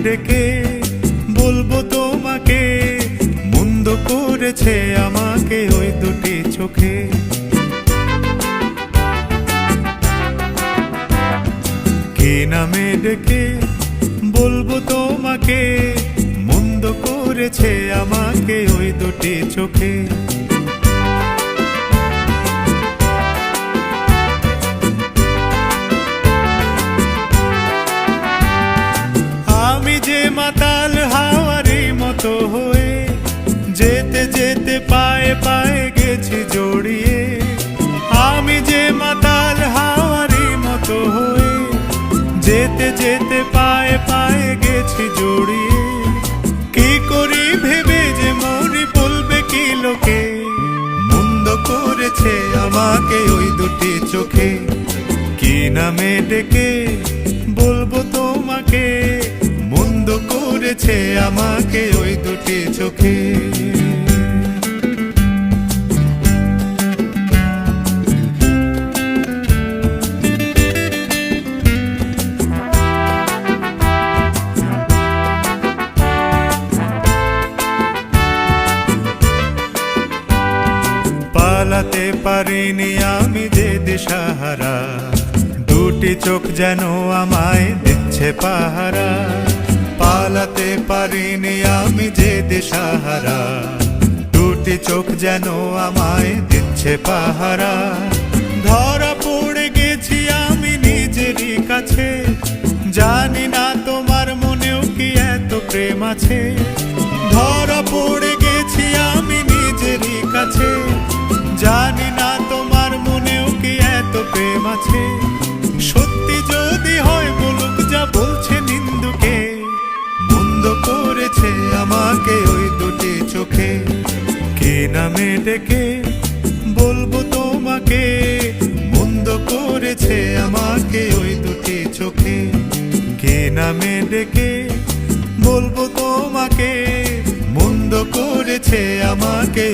ডেকে বলবো তোমাকে, মন্দ করেছে আমাকে ওই দুটি চোখে। কি নামে ডেকে বলবো তোমাকে, মন্দ করেছে আমাকে ওই দুটি চোখে। আমি যে মাতাল হাওয়ারি মতো হয়ে যেতে যেতে পায়ে পায়ে গেছি জড়িয়ে। আমি যে মাতাল হাওয়ারি মতো হয়ে যেতে যেতে পায়ে পায়ে গেছি জড়িয়ে। কি করি ভেবে যে মরি, বলবে কি লোকে, মন্দ করেছে আমাকে ওই দুটি চোখে। কি নামে ডেকে বলবো তোমাকে, মন্দ করেছে আমাকে ওই দুটি চোখে। পালাতে পারিনি আমি যে দিশাহারা, দুটি চোখ যেন আমায় দিচ্ছে পাহারা। পালাতে পারিনি আমি যে দিশাহারা, দুটি চোখ যেন আমায় দিচ্ছে পাহারা। ধরা পড়ে গেছি আমি নিজেরই কাছে, জানি না তোমার মনেও কি এত প্রেম আছে। ধরা পড়ে গেছি আমি নিজেরই কাছে, জানি না তোমার মনেও কি এত প্রেম আছে। সত্যি যদি হয় বলুক যা বলছে নিন্দুকে, মন্দ করেছে আমাকে ওই দুটি চোখে। কি নামে ডেকে বলবো তোমাকে, মন্দ করেছে আমাকে ওই দুটি চোখে। কি নামে ডেকে বলবো তোমাকে, মন্দ করেছে আমাকে